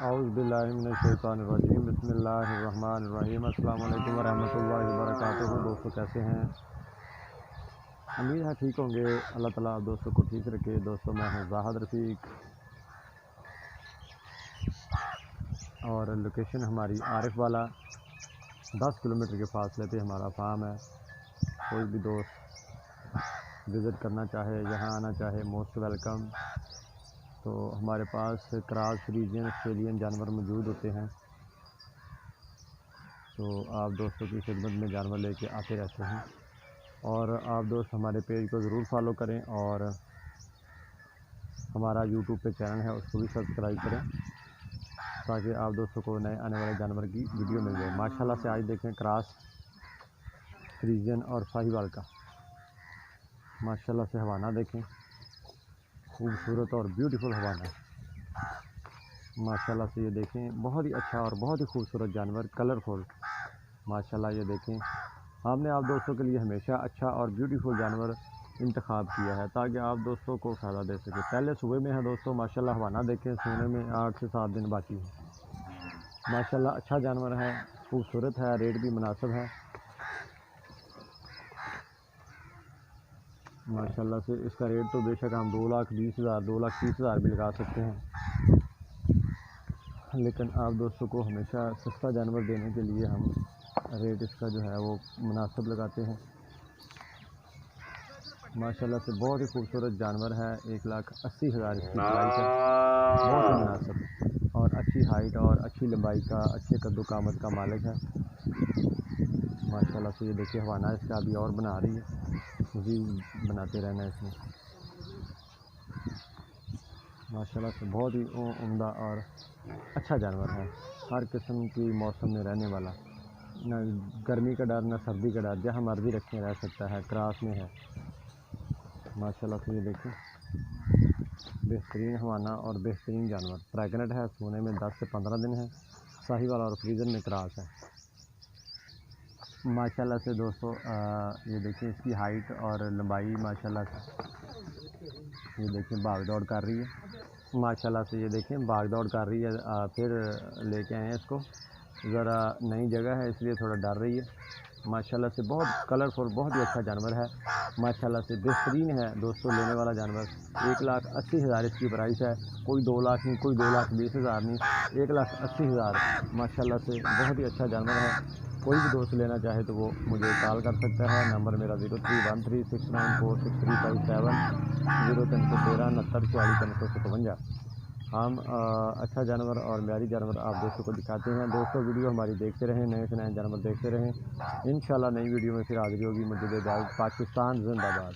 اعوذ باللہ من الشیطان الرجیم، بسم اللہ الرحمن الرحیم۔ السلام علیکم ورحمۃ اللہ وبرکاتہ۔ دوستو کیسے ہیں؟ امید ہے ٹھیک ہوں گے۔ اللہ تعالیٰ آپ دوستوں کو ٹھیک رکھے۔ دوستو میں ہوں زاہد رفیق اور لوکیشن ہماری عارف والا، 10 کلومیٹر کے فاصلے پہ ہمارا فارم ہے۔ کوئی بھی دوست وزٹ کرنا چاہے، یہاں آنا چاہے، موسٹ ویلکم۔ تو ہمارے پاس کراس فریزین آسٹریلین جانور موجود ہوتے ہیں، تو آپ دوستوں کی خدمت میں جانور لے کے آتے رہتے ہیں۔ اور آپ دوست ہمارے پیج کو ضرور فالو کریں، اور ہمارا یوٹیوب پہ چینل ہے اس کو بھی سبسکرائب کریں، تاکہ آپ دوستوں کو نئے آنے والے جانور کی ویڈیو مل جائے۔ ماشاءاللہ سے آج دیکھیں کراس فریزین اور ساہیوال کا ماشاءاللہ سے حوانہ دیکھیں، خوبصورت اور بیوٹیفل حوانہ ماشاءاللہ سے۔ یہ دیکھیں بہت ہی اچھا اور بہت ہی خوبصورت جانور، کلرفل ماشاءاللہ۔ یہ دیکھیں ہم نے آپ دوستوں کے لیے ہمیشہ اچھا اور بیوٹیفل جانور انتخاب کیا ہے، تاکہ آپ دوستوں کو فائدہ دے سکے۔ پہلے صبح میں ہے دوستوں، ماشاءاللہ حوانہ دیکھیں، سونے میں 8 سے 7 دن باقی ہے ماشاءاللہ۔ اچھا جانور ہے، خوبصورت ہے، ریٹ بھی مناسب ہے ماشاءاللہ سے۔ اس کا ریٹ تو بے شک ہم 2,20,000 2,30,000 بھی لگا سکتے ہیں، لیکن آپ دوستوں کو ہمیشہ سستا جانور دینے کے لیے ہم ریٹ اس کا جو ہے وہ مناسب لگاتے ہیں ماشاءاللہ سے۔ بہت ہی خوبصورت جانور ہے، 1,80,000 اس کی پرائس ہے، بہت ہی مناسب اور اچھی ہائٹ اور اچھی لمبائی کا، اچھے قد و قامت کا مالک ہے ماشاءاللہ سے۔ یہ دیکھیے حوانہ اس کا ابھی اور بنا رہی ہے، جی بناتے رہنا اس میں ماشاءاللہ سے۔ بہت ہی عمدہ اور اچھا جانور ہے، ہر قسم کی موسم میں رہنے والا، نہ گرمی کا ڈر نہ سردی کا ڈر، جہاں مرضی رکھیں رہ سکتا ہے، کراس میں ہے ماشاءاللہ سے۔ یہ دیکھیں بہترین حوانہ اور بہترین جانور، پریگنٹ ہے، سونے میں 10 سے 15 دن ہے، ساہیوال اور فریزن میں کراس ہے ماشاءاللہ سے دوستو۔ یہ دیکھیں اس کی ہائٹ اور لمبائی ماشاءاللہ سے۔ یہ دیکھیں بھاگ دوڑ کر رہی ہے ماشاءاللہ سے۔ یہ دیکھیں بھاگ دوڑ کر رہی ہے، پھر لے کے آئے ہیں اس کو، ذرا نئی جگہ ہے اس لیے تھوڑا ڈر رہی ہے ماشاءاللہ سے۔ بہت کلرفل، بہت ہی اچھا جانور ہے ماشاءاللہ سے، بہترین ہے دوستو لینے والا جانور۔ 1,80,000 اس کی پرائس ہے، کوئی 2 لاکھ نہیں، کوئی 2,20,000 نہیں، 1,80,000 ماشاءاللہ سے۔ بہت ہی اچھا جانور ہے، کوئی بھی دوست لینا چاہے تو وہ مجھے کال کر سکتا ہے۔ نمبر میرا 0313694635 0313 69 43 ہم اچھا جانور اور معیاری جانور آپ دوستوں کو دکھاتے ہیں۔ دوستوں ویڈیو ہماری دیکھتے رہیں، نئے سے نئے جانور دیکھتے رہیں، انشاءاللہ نئی ویڈیو میں پھر حاضری ہوگی۔ مجھے اجازت، پاکستان زندہ باد۔